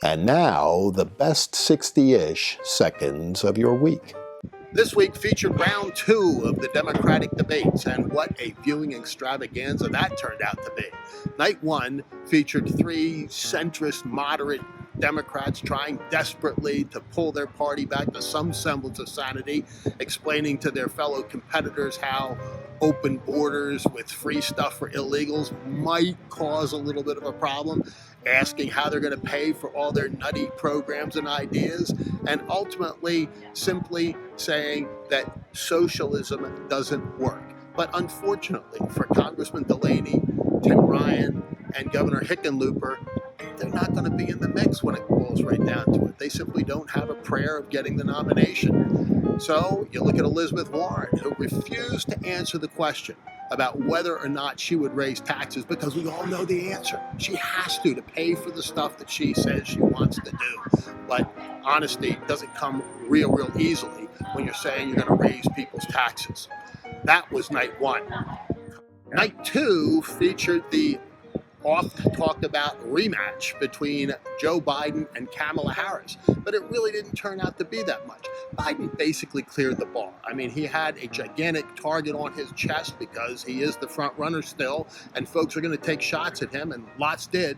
And now, the best 60-ish seconds of your week. This week featured round 2 of the Democratic debates, and what a viewing extravaganza that turned out to be. Night 1 featured 3 centrist, moderate Democrats trying desperately to pull their party back to some semblance of sanity, explaining to their fellow competitors how open borders with free stuff for illegals might cause a little bit of a problem, asking how they're going to pay for all their nutty programs and ideas, and ultimately simply saying that socialism doesn't work. But unfortunately for Congressman Delaney, Tim Ryan, and Governor Hickenlooper, they're not going to be in the mix when it boils right down to it. They simply don't have a prayer of getting the nomination. So you look at Elizabeth Warren, who refused to answer the question about whether or not she would raise taxes, because we all know the answer. She has to pay for the stuff that she says she wants to do. But honesty doesn't come real easily when you're saying you're going to raise people's taxes. That was night 1. Night 2 featured the oft-talked about rematch between Joe Biden and Kamala Harris, but it really didn't turn out to be that much. Biden basically cleared the bar. I mean, he had a gigantic target on his chest because he is the front runner still, and folks are going to take shots at him, and lots did.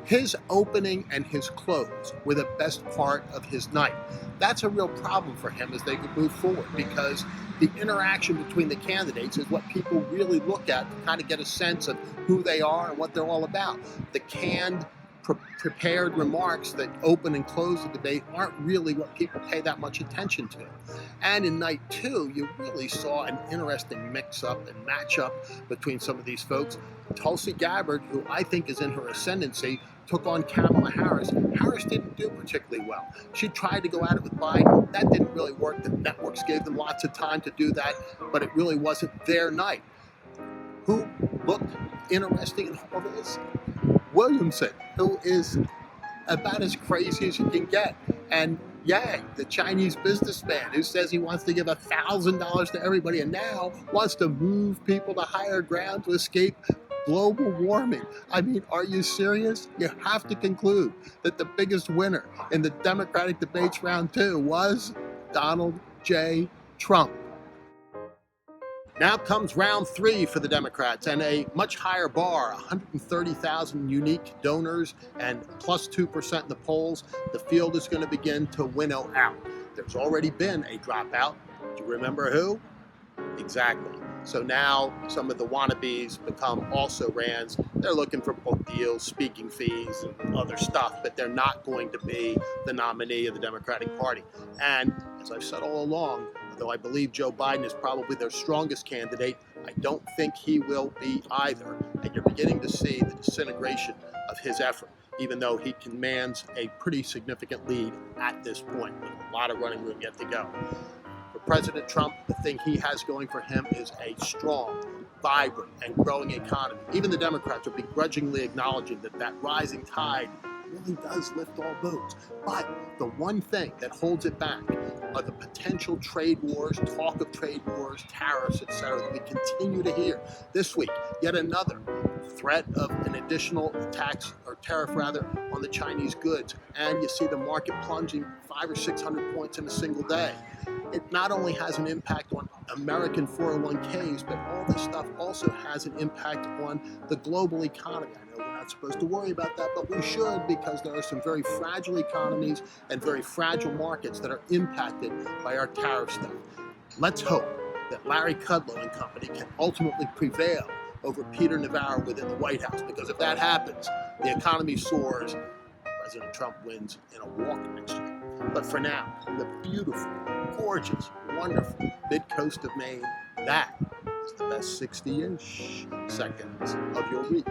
His opening and his close were the best part of his night. That's a real problem for him as they move forward, because the interaction between the candidates is what people really look at to kind of get a sense of who they are and what they're all about. The canned, prepared remarks that open and close the debate aren't really what people pay that much attention to. And in night 2, you really saw an interesting mix-up and match-up between some of these folks. Tulsi Gabbard, who I think is in her ascendancy, took on Kamala Harris. Harris didn't do particularly well. She tried to go at it with Biden. That didn't really work. The networks gave them lots of time to do that, but it really wasn't their night. Who looked interesting in all this? Williamson, who is about as crazy as you can get. And Yang, the Chinese businessman who says he wants to give $1,000 to everybody and now wants to move people to higher ground to escape global warming. I mean, are you serious? You have to conclude that the biggest winner in the Democratic debates round 2 was Donald J. Trump. Now comes round 3 for the Democrats, and a much higher bar, 130,000 unique donors and plus 2% in the polls. The field is going to begin to winnow out. There's already been a dropout. Do you remember who? Exactly. So now some of the wannabes become also-rans. They're looking for book deals, speaking fees, and other stuff, but they're not going to be the nominee of the Democratic Party. And as I've said all along, though I believe Joe Biden is probably their strongest candidate, I don't think he will be either. And you're beginning to see the disintegration of his effort, even though he commands a pretty significant lead at this point, with a lot of running room yet to go. For President Trump, the thing he has going for him is a strong, vibrant, and growing economy. Even the Democrats are begrudgingly acknowledging that that rising tide really does lift all boats. But the one thing that holds it back are the potential trade wars, talk of trade wars, tariffs, etc., that we continue to hear. This week, yet another threat of an additional tax, or tariff rather, on the Chinese goods. And you see the market plunging 500 or 600 points in a single day. It not only has an impact on American 401ks, but all this stuff also has an impact on the global economy. I know we're not supposed to worry about that, but we should, because there are some very fragile economies and very fragile markets that are impacted by our tariff stuff. Let's hope that Larry Kudlow and company can ultimately prevail over Peter Navarro within the White House, because if that happens, the economy soars, President Trump wins in a walk next year. But for now, the beautiful, gorgeous, wonderful mid-coast of Maine, that is the best 60-ish seconds of your week.